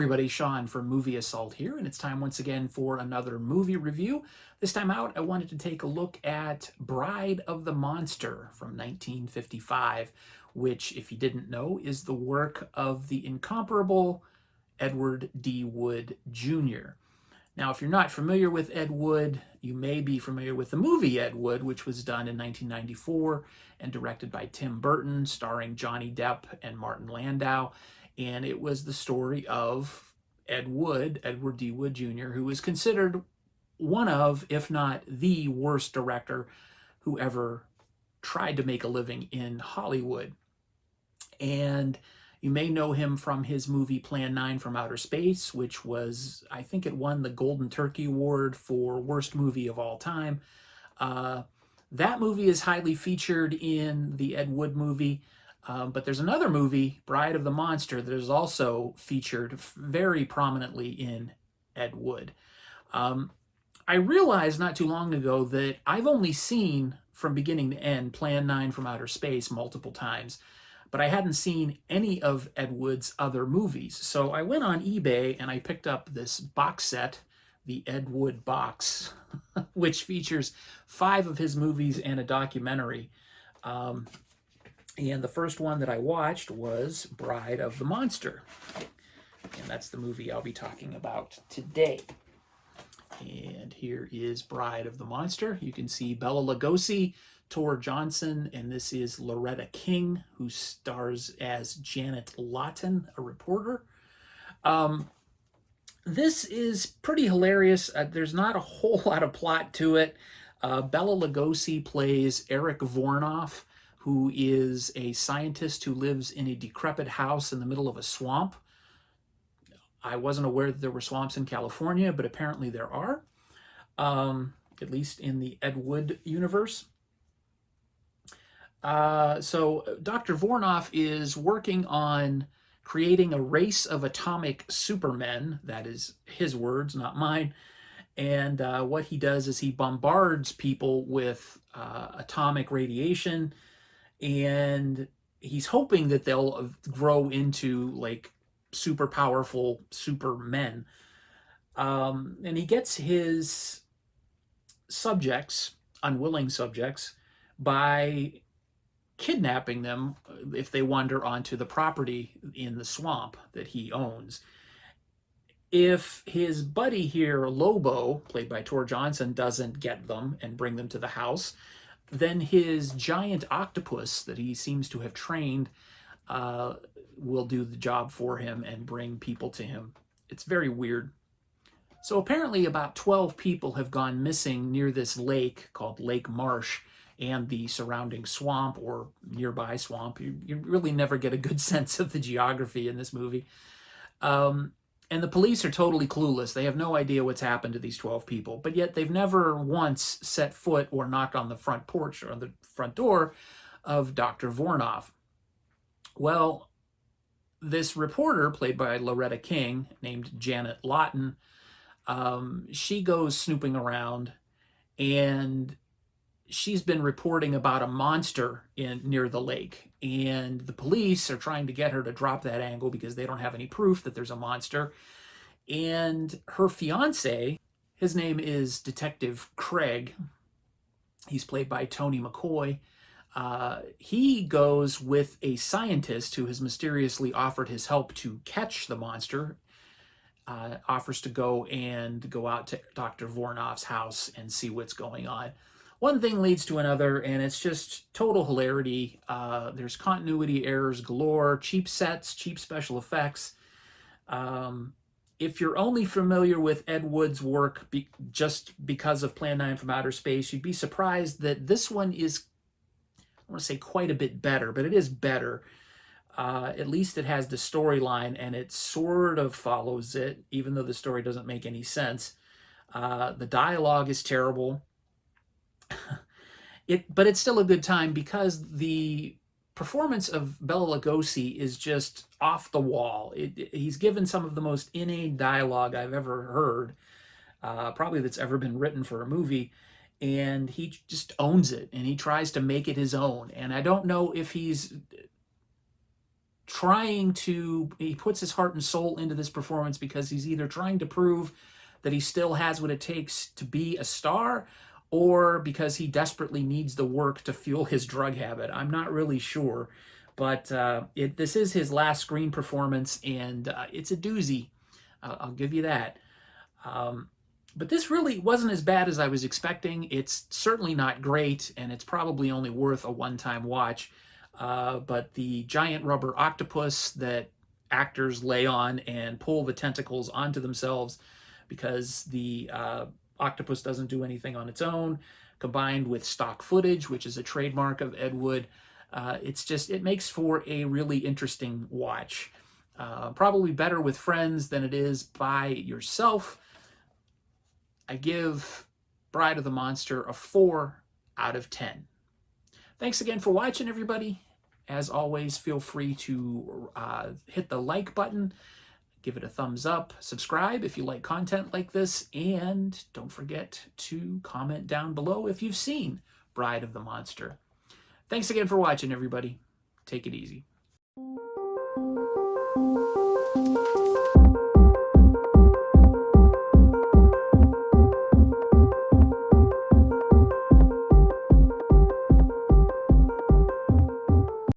everybody, Sean from Movie Assault here, and it's time once again for another movie review. This time out, I wanted to take a look at Bride of the Monster from 1955, which, if you didn't know, is the work of the incomparable Edward D. Wood Jr. Now, if you're not familiar with Ed Wood, you may be familiar with the movie Ed Wood, which was done in 1994 and directed by Tim Burton, starring Johnny Depp and Martin Landau. And it was the story of Ed Wood, Edward D. Wood Jr., who is considered one of, if not the worst director who ever tried to make a living in Hollywood. And you may know him from his movie Plan 9 from Outer Space, which was, I think it won the Golden Turkey Award for worst movie of all time. That movie is highly featured in the Ed Wood movie. But there's another movie, Bride of the Monster, that is also featured very prominently in Ed Wood. I realized not too long ago that I've only seen from beginning to end Plan 9 from Outer Space multiple times, but I hadn't seen any of Ed Wood's other movies. So I went on eBay and I picked up this box set, the Ed Wood box, which features 5 of his movies and a documentary. And the first one that I watched was Bride of the Monster. And that's the movie I'll be talking about today. And here is Bride of the Monster. You can see Bela Lugosi, Tor Johnson, and this is Loretta King, who stars as Janet Lawton, a reporter. This is pretty hilarious. There's not a whole lot of plot to it. Bela Lugosi plays Eric Vornoff, who is a scientist who lives in a decrepit house in the middle of a swamp. I wasn't aware that there were swamps in California, but apparently there are, at least in the Ed Wood universe. So Dr. Vornoff is working on creating a race of atomic supermen. That is his words, not mine. And what he does is he bombards people with atomic radiation, and he's hoping that they'll grow into like super powerful supermen. And he gets his subjects, unwilling subjects, by kidnapping them if they wander onto the property in the swamp that he owns. If his buddy here, Lobo, played by Tor Johnson, doesn't get them and bring them to the house, then his giant octopus that he seems to have trained will do the job for him and bring people to him. It's very weird. So apparently about 12 people have gone missing near this lake called Lake Marsh and the surrounding swamp or nearby swamp. You really never get a good sense of the geography in this movie. And the police are totally clueless. They have no idea what's happened to these 12 people, but yet they've never once set foot or knocked on the front porch or on the front door of Dr. Vornoff. Well, this reporter, played by Loretta King, named Janet Lawton, she goes snooping around, and she's been reporting about a monster near the lake, and the police are trying to get her to drop that angle because they don't have any proof that there's a monster. And her fiance, his name is Detective Craig, he's played by Tony McCoy. He goes with a scientist who has mysteriously offered his help to catch the monster, offers to go out to Dr. Vornoff's house and see what's going on. One thing leads to another, and it's just total hilarity. There's continuity errors galore, cheap sets, cheap special effects. If you're only familiar with Ed Wood's work just because of Plan 9 from Outer Space, you'd be surprised that this one is, I want to say quite a bit better, but it is better. At least it has the storyline, and it sort of follows it, even though the story doesn't make any sense. The dialogue is terrible. But it's still a good time because the performance of Bela Lugosi is just off the wall. He's given some of the most inane dialogue I've ever heard, probably that's ever been written for a movie, and he just owns it, and he tries to make it his own. And I don't know if he's he puts his heart and soul into this performance because he's either trying to prove that he still has what it takes to be a star, or because he desperately needs the work to fuel his drug habit. I'm not really sure, but this is his last screen performance, and it's a doozy. I'll give you that. But this really wasn't as bad as I was expecting. It's certainly not great, and it's probably only worth a one-time watch. But the giant rubber octopus that actors lay on and pull the tentacles onto themselves because the octopus doesn't do anything on its own, combined with stock footage, which is a trademark of Ed Wood, it makes for a really interesting watch. Probably better with friends than it is by yourself. I give Bride of the Monster a 4 out of 10. Thanks again for watching, everybody. As always, feel free to hit the like button, give it a thumbs up, subscribe if you like content like this, and don't forget to comment down below if you've seen Bride of the Monster. Thanks again for watching, everybody. Take it easy.